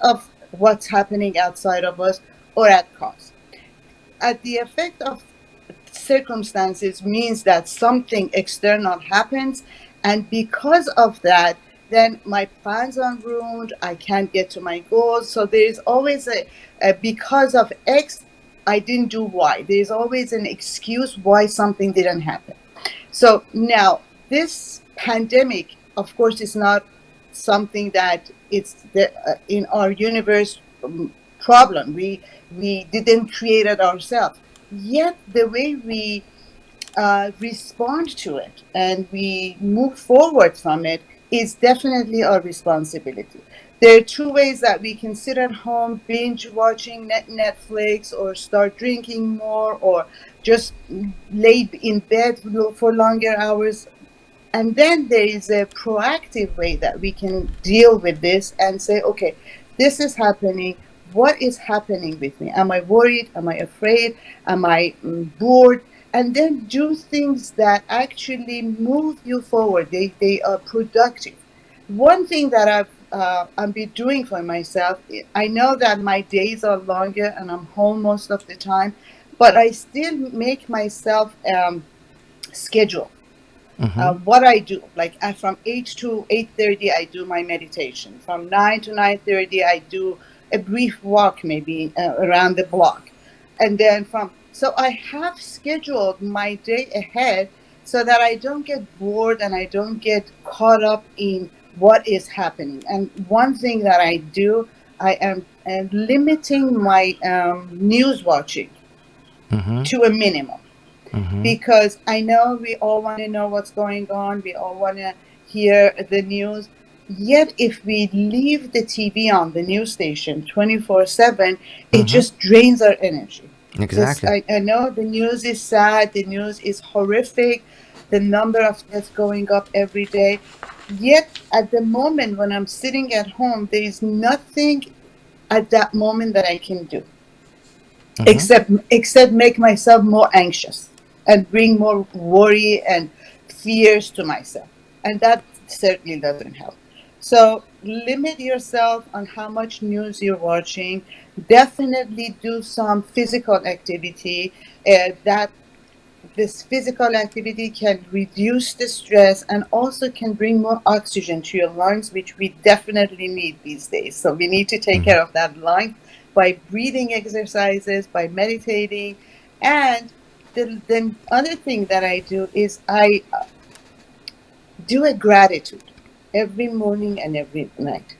of what's happening outside of us or at cause. At the effect of circumstances means that something external happens, and because of that, then my plans are ruined. I can't get to my goals. So there is always a because of X, I didn't do Y. There is always an excuse why something didn't happen. So now this pandemic, of course, is not something that it's in our universe problem. We didn't create it ourselves. Yet the way we respond to it and we move forward from it is definitely our responsibility. There are two ways that we can sit at home, binge watching Netflix, or start drinking more, or just lay in bed for longer hours. And then there is a proactive way that we can deal with this and say, okay, this is happening. What is happening with me? Am I worried? Am I afraid? Am I bored? And then do things that actually move you forward. They are productive. One thing that I've been doing for myself, I know that my days are longer and I'm home most of the time, but I still make myself schedule Mm-hmm. what I do. Like from 8 to 8:30, I do my meditation. From 9 to 9:30, I do a brief walk, maybe around the block, and then so I have scheduled my day ahead so that I don't get bored and I don't get caught up in what is happening. And one thing that I do, I am limiting my news watching Mm-hmm. to a minimum, Mm-hmm. because I know we all want to know what's going on. We all want to hear the news. Yet, if we leave the TV on, the news station 24/7, it Mm-hmm. just drains our energy. This, Exactly. I know the news is sad, the news is horrific, the number of deaths going up every day. Yet, at the moment when I'm sitting at home, there is nothing at that moment that I can do Mm-hmm. except make myself more anxious and bring more worry and fears to myself, and that certainly doesn't help. So limit yourself on how much news you're watching. Definitely do some physical activity. That This physical activity can reduce the stress and also can bring more oxygen to your lungs, which we definitely need these days. So we need to take Mm-hmm. care of that lung by breathing exercises, by meditating. And the other thing that I do is I do a gratitude every morning and every night,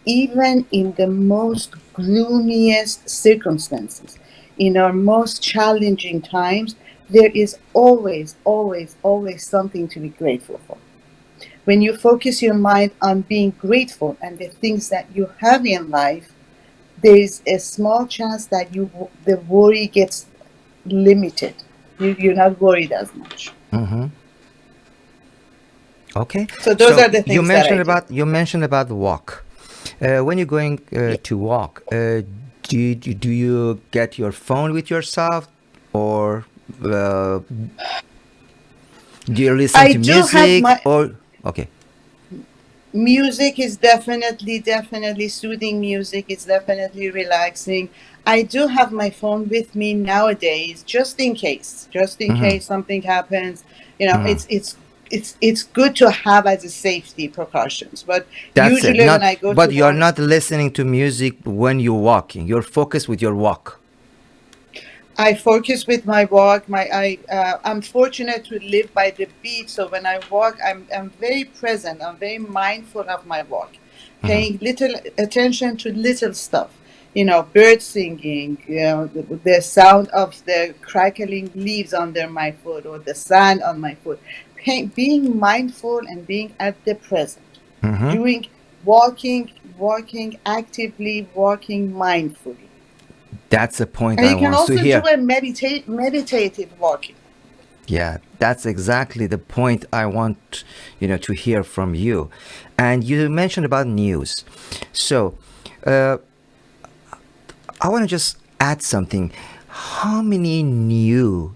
even in the most gloomiest circumstances, in our most challenging times. There is always, always, always something to be grateful for. When you focus your mind on being grateful and the things that you have in life, there is a small chance that the worry gets limited. You're not worried as much. Mm-hmm. Okay. So those So are the you things that I mentioned do. about the walk. When you're going Yeah. to walk, do you get your phone with yourself, or do you listen I to do have music? my Or okay. music is definitely soothing. Music is definitely relaxing. I do have my phone with me nowadays, just in Mm-hmm. case something happens. It's good to have as a safety precautions. But That's it. usually when Not, I go to but you're work, not listening to music when you're walking. You're focused with your walk. I focus with my walk. I'm fortunate to live by the beach, so when I walk, I'm very present. I'm very mindful of my walk, Mm-hmm. paying little attention to little stuff. Birds singing, the sound of the crackling leaves under my foot or the sand on my foot. Being mindful and being at the present, Mm-hmm. doing walking actively, walking mindfully. That's the point And I you can want to also do hear. a meditative walking. Yeah, that's exactly the point I want, to hear from you. And you mentioned about news. So, uh, I want to just add something. How many new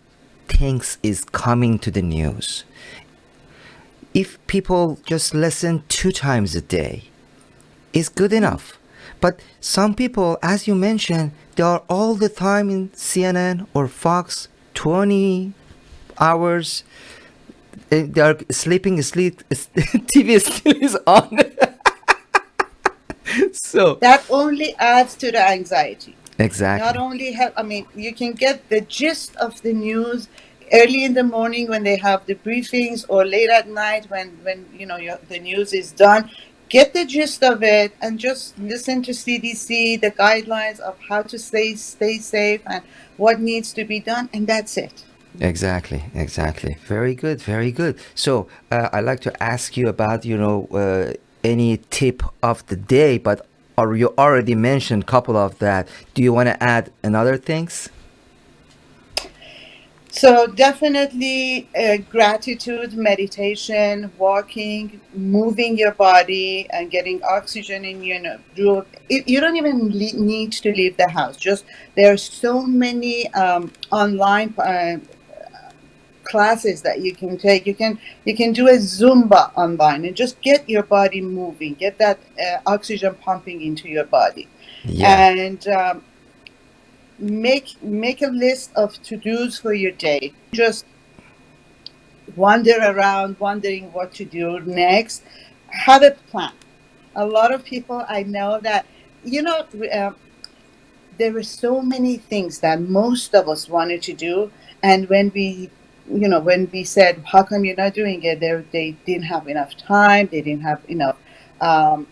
things is coming to the news? If people just listen 2 times a day, is good enough. But some people, as you mentioned, they are all the time in CNN or Fox, 20 hours. They are sleeping, sleep, TV still is on. So, That only adds to the anxiety. Not exactly. only have, I mean, you can get the gist of the news early in the morning when they have the briefings, or late at night when the news is done. Get the gist of it and just listen to CDC, the guidelines of how to stay safe and what needs to be done, and that's it. Exactly, exactly. Very good, very good. So, I'd like to ask you about, any tip of the day, but or you already mentioned a couple of that. Do you want to add another things? So definitely gratitude, meditation, walking, moving your body, and getting oxygen in your you don't even need to leave the house. Just there are so many online classes that you can take. You can do a Zumba online and just get your body moving, get that oxygen pumping into your body, Yeah. and make a list of to dos for your day. Just wander around wondering what to do next. Have a plan. A lot of people I know that, you know, uh, there were so many things that most of us wanted to do. And when we said, how come you're not doing it? They didn't have enough time. They didn't have enough um,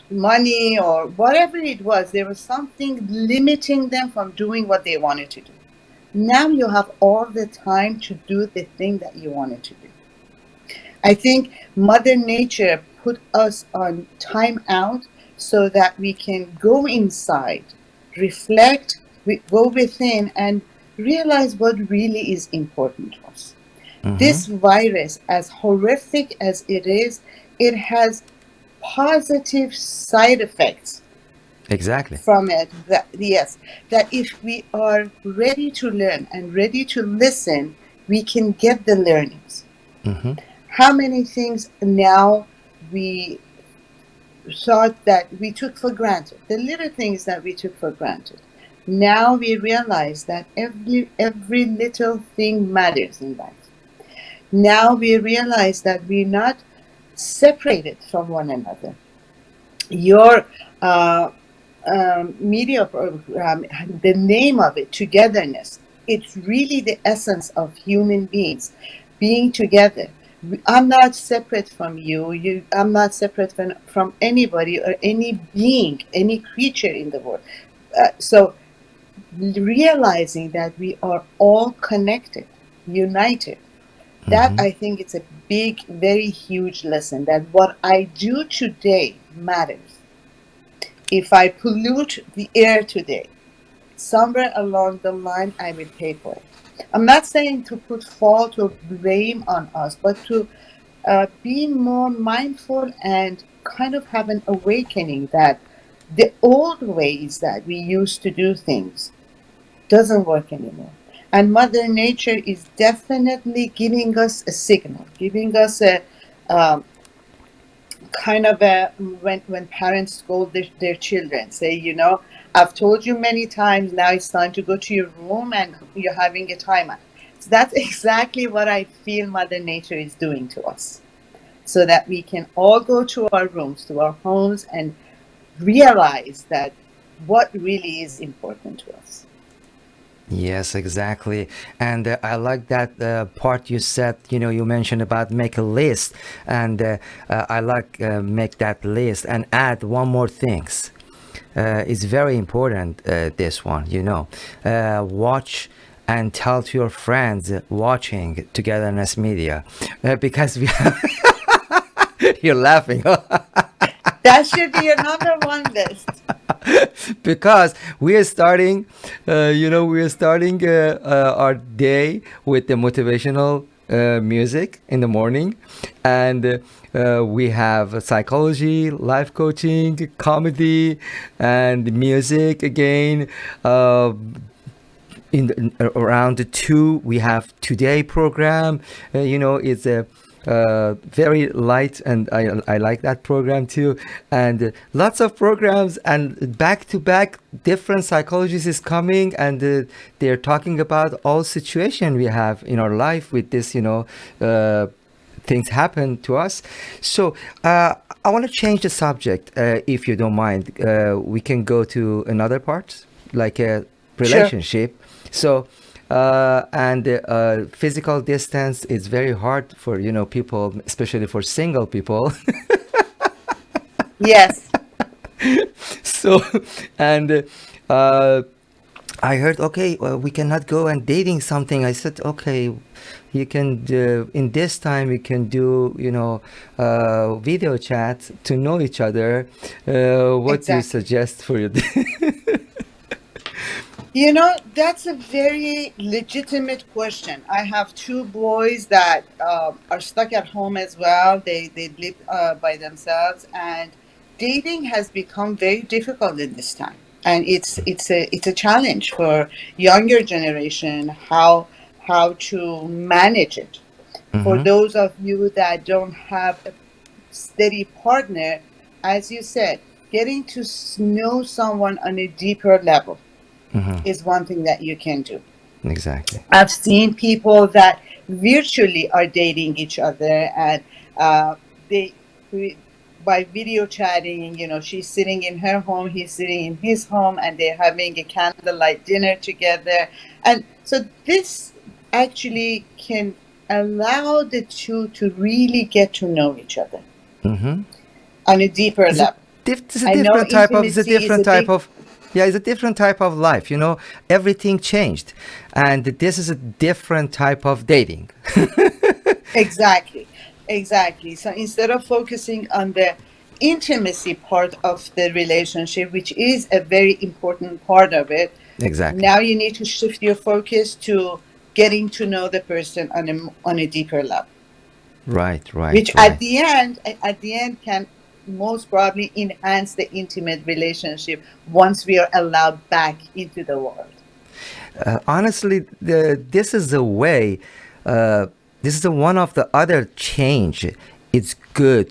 money or whatever it was. There was something limiting them from doing what they wanted to do. Now you have all the time to do the thing that you wanted to do. I think Mother Nature put us on time out so that we can go inside, reflect, go within, and realize what really is important to us. Mm-hmm. This virus, as horrific as it has positive side effects Exactly. from it. That, yes, that if we are ready to learn and ready to listen, we can get the learnings. Mm-hmm. How many things now we thought that we took for granted, the little things that we took for granted. Now we realize that every little thing matters in life. Now we realize that we're not separated from one another. Your uh, media program, the name of it, togetherness, it's really the essence of human beings being together. I'm not separate from I'm not separate from anybody or any being, any creature in the world. So realizing that we are all connected, united, that Mm-hmm. I think it's a big, very huge lesson, that what I do today matters. If I pollute the air today, somewhere along the line, I will pay for it. I'm not saying to put fault or blame on us, but to be more mindful and kind of have an awakening that the old ways that we used to do things doesn't work anymore. And Mother Nature is definitely giving us a signal, giving us a um, kind of a when parents scold their children, say, I've told you many times, now it's time to go to your room and you're having a timeout. So that's exactly what I feel Mother Nature is doing to us, so that we can all go to our rooms, to our homes, and realize that what really is important to us. Yes, exactly. And I like that part you said, you mentioned about make a list. And I like make that list and add one more things. It's very important, this one, watch and tell to your friends watching Togetherness Media. Because you're laughing. That should be your number one list. Because we are starting our day with the motivational music in the morning, and we have psychology, life coaching, comedy, and music again. Around the two, we have today program. It's a very light, and I like that program too. And lots of programs, and back to back, different psychologists is coming, and they're talking about all situation we have in our life with this, things happen to us. So I want to change the subject, if you don't mind. We can go to another part, like a Sure. relationship. So and physical distance is very hard for people, especially for single people. Yes. So and uh, I heard, okay, well, we cannot go and dating something. I said, okay, you can do, in this time you can do, video chat to know each other. What do you Exactly. suggest for your? That's a very legitimate question. I have two boys that are stuck at home as well. They live by themselves, and dating has become very difficult in this time. And it's a challenge for younger generation how to manage it. For Mm-hmm. those of you that don't have a steady partner, as you said, getting to know someone on a deeper level Mm-hmm. is one thing that you can do. Exactly. I've seen people that virtually are dating each other, and they by video chatting. She's sitting in her home, he's sitting in his home, and they're having a candlelight dinner together. And so this actually can allow the two to really get to know each other Mm-hmm. on a deeper It's a level. it's a I know different type of intimacy is a big. yeah, it's a different type of life. Everything changed, and this is a different type of dating. Exactly, exactly. So instead of focusing on the intimacy part of the relationship, which is a very important part of it, Exactly. now you need to shift your focus to getting to know the person on a deeper level, Right. which Right. at Right. the end can most probably enhance the intimate relationship once we are allowed back into the world. Honestly, this is the way. Uh, this is the one of the other change. It's good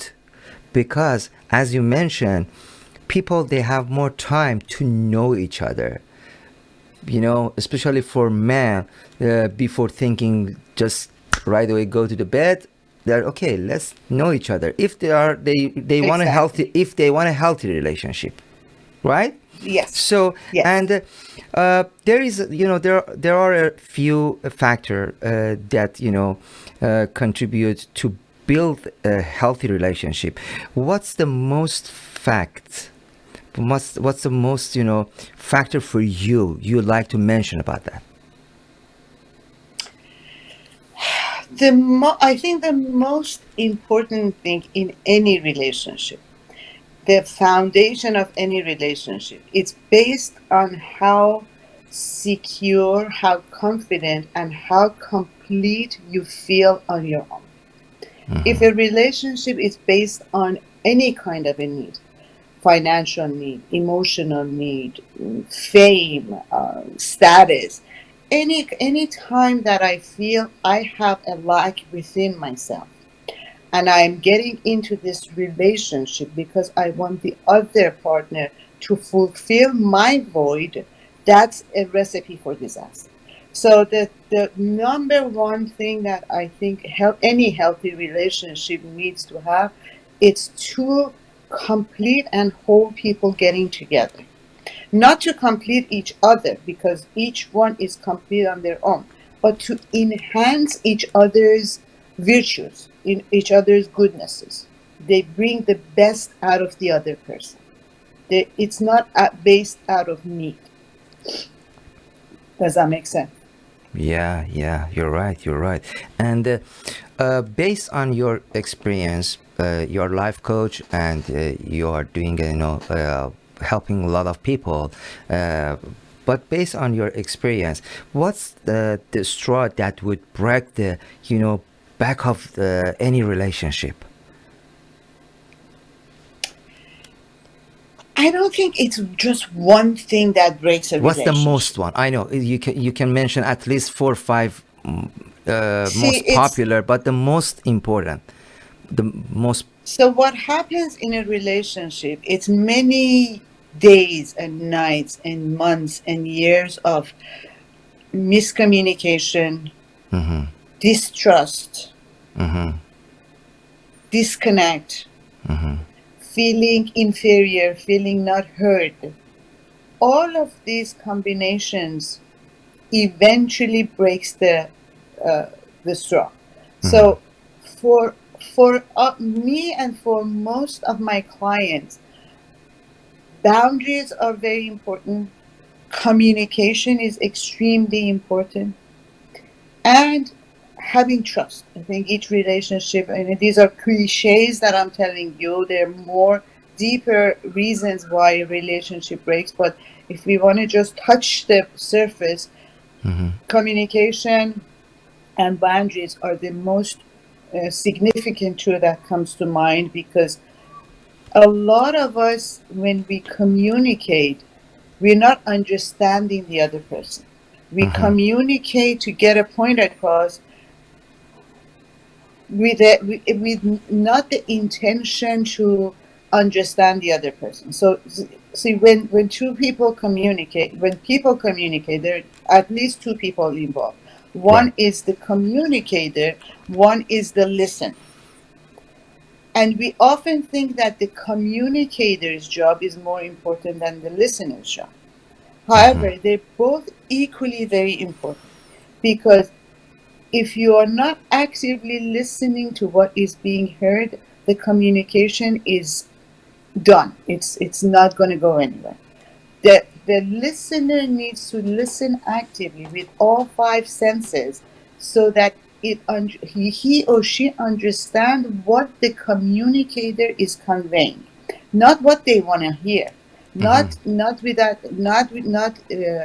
because, as you mentioned, people they have more time to know each other. Especially for men, before thinking just right away go to the bed. They're okay. Let's know each other. If they want a Exactly. healthy if they want a healthy relationship, right? Yes. So Yes. and there is there are a few factor that contribute to build a healthy relationship. What's the most fact? What's the most factor for you like to mention about that? I think the most important thing in any relationship, the foundation of any relationship, it's based on how secure, how confident, and how complete you feel on your own. If a relationship is based on any kind of a need, financial need, emotional need, fame, status, any time that I feel I have a lack within myself, and I'm getting into this relationship because I want the other partner to fulfill my void, that's a recipe for disaster. So the number one thing that I think any healthy relationship needs to have, it's two complete and whole people getting together. Not to complete each other because each one is complete on their own, but to enhance each other's virtues, in each other's goodnesses. They bring the best out of the other person. It's not based out of need. Does that make sense? Yeah, yeah, you're right, you're right. And based on your experience, your life coach, and you are doing, helping a lot of people. Uh, but based on your experience, what's the straw that would break the, back of any relationship? I don't think it's just one thing that breaks a What's the relationship. most one? I know you can mention at least four or five See, most popular, but the most important, the most. so what happens in a relationship, it's many days and nights and months and years of miscommunication, Mm-hmm, distrust, mm-hmm, disconnect, mm-hmm, feeling inferior, feeling not heard. All of these combinations eventually breaks uh, the straw. mm-hmm, So for me and for most of my clients, boundaries are very important. Communication is extremely important, and having trust. I think each relationship, and these are cliches that I'm telling you, they're more deeper reasons why a relationship breaks. But if we want to just touch the surface, mm-hmm. communication and boundaries are the most significant tool that comes to mind, because a lot of us, when we communicate, we're not understanding the other person. We Mm-hmm. communicate to get a point across with not the intention to understand the other person. So see, when two people communicate, when people communicate, there are at least two people involved. Right. One is the communicator, one is the listener. And we often think that the communicator's job is more important than the listener's job. Mm-hmm. However, they're both equally very important, because if you are not actively listening to what is being heard, the communication is done. It's not going to go anywhere. The listener needs to listen actively with all five senses, so that he or she understand what the communicator is conveying, not what they want to hear, Mm-hmm. not without not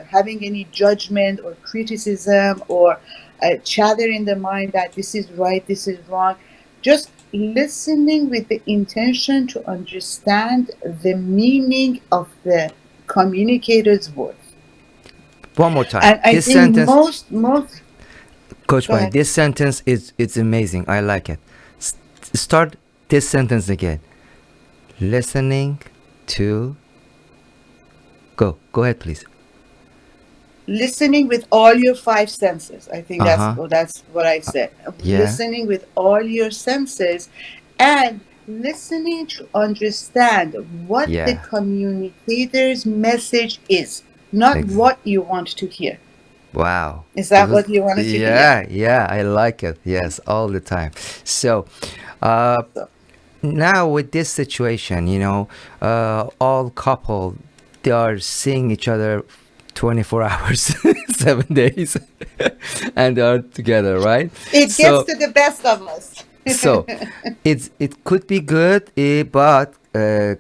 having any judgment or criticism or chatter in the mind that this is right, this is wrong. Just listening with the intention to understand the meaning of the communicator's words. One more time. And I This think sentence, most Coach go Bunny, ahead. this sentence is it's amazing. I like it. Start this sentence again. Listening to. Go ahead, please. Listening with all your five senses. I think Uh huh. that's what I said. Yeah. Listening with all your senses, and listening to understand what the Yeah. communicator's message is, not Ex- what you want to hear. wow. Is It that was. what you wanted to hear? Yeah. Yeah. I like it. Yes, all the time. So, uh, So now with this situation, all couple, they are seeing each other 24 hours, 7 days, and they are together, right? it gets So, to the best of us. so it could be good, but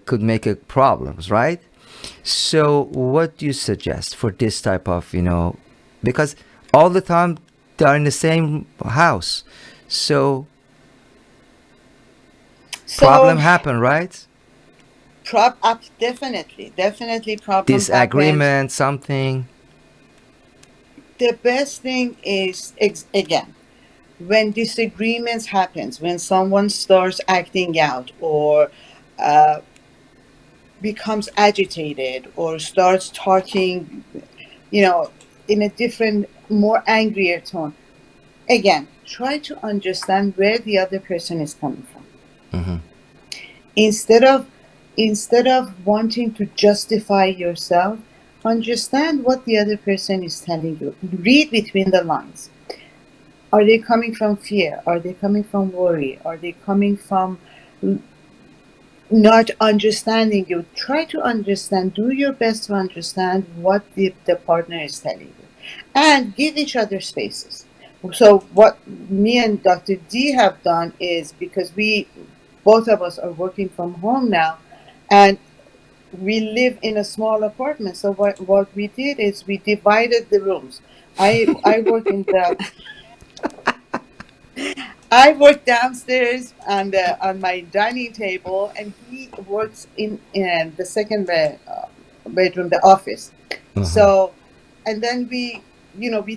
could make a problems, right? So, what do you suggest for this type of, because all the time they are in the same house, so So problem happen, right? prop up, definitely problems happen. Disagreement, something. The best thing is, again, when disagreements happens, when someone starts acting out, or uh, becomes agitated, or starts talking, you know, in a different, more angrier tone, again, try to understand where the other person is coming from. Mm-hmm. instead of instead of wanting to justify yourself, understand what the other person is telling you. Read between the lines. Are they coming from fear? Are they coming from worry? Are they coming from not understanding you? Try to understand. Do your best to understand what the partner is telling you, and give each other spaces. So what me and Dr. D have done is, because we both of us are working from home now, and we live in a small apartment. So what we did is we divided the rooms. I work in the I work downstairs on my dining table, and he works in the second bedroom, the office. Uh-huh. So, and then we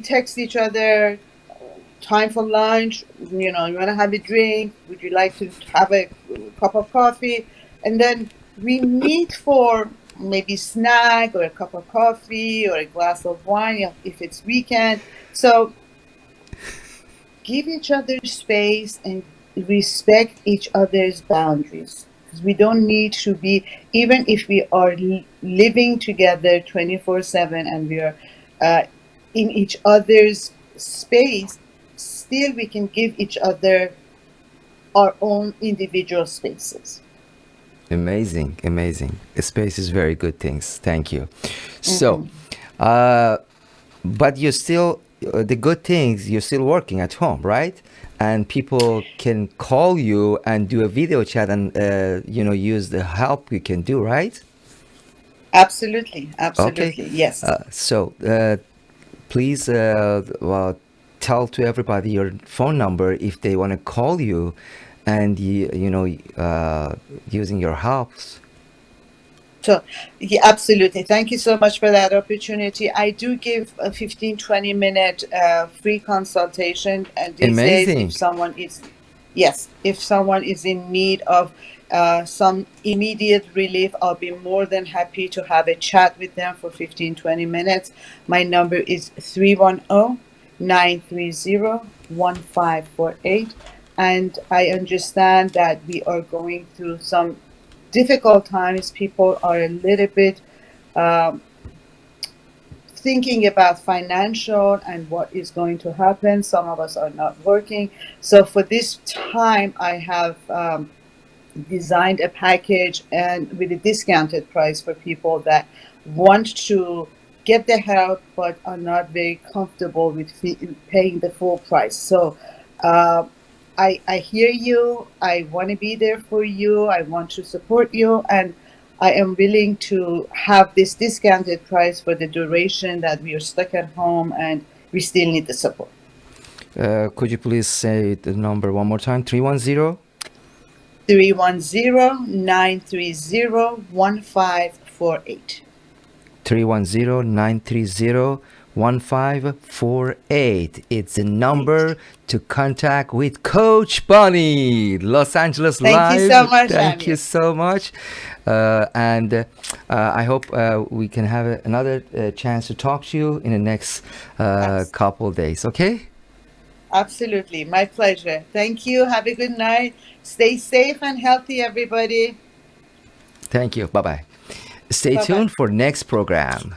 text each other. time for lunch, you know, you want to have a drink, would you like to have a cup of coffee? And then we meet for maybe snack or a cup of coffee or a glass of wine if it's weekend. So give each other space and respect each other's boundaries, because we don't need to be, even if we are living together 24/7 and we are uh, in each other's space, still we can give each other our own individual spaces. Amazing, amazing. Space is very good things. Thank you. So, Mhm. uh, but you're still the good things. You're still working at home, right? And people can call you and do a video chat and use the help you can do, right? Absolutely, Okay. absolutely, yes. So please, well, tell to everybody your phone number if they want to call you, and using your helps. So, yeah, absolutely. Thank you so much for that opportunity. I do give a 15, 20-minute free consultation. And these days, if Amazing. someone is, yes, if someone is in need of some immediate relief, I'll be more than happy to have a chat with them for 15, 20 minutes. My number is 310-930-1548. And I understand that we are going through some difficult times. People are a little bit um, thinking about financial and what is going to happen. Some of us are not working. So for this time, I have designed a package and with a discounted price for people that want to get the help but are not very comfortable with paying the full price. So uh, I hear you. I want to be there for you. I want to support you, and I am willing to have this discounted price for the duration that we are stuck at home and we still need the support. Could you please say the number one more time? 310. 310-930-1548. 310-930-1548. It's the Eight. number to contact with Coach Bunny, Los Angeles Thank you so Live. much, Thank you Amir. so much. And I hope we can have another chance to talk to you in the next Abs- couple days, okay? Absolutely. My pleasure. Thank you. Have a good night. Stay safe and healthy, everybody. Thank you. Bye bye. Stay Bye bye. tuned for next program.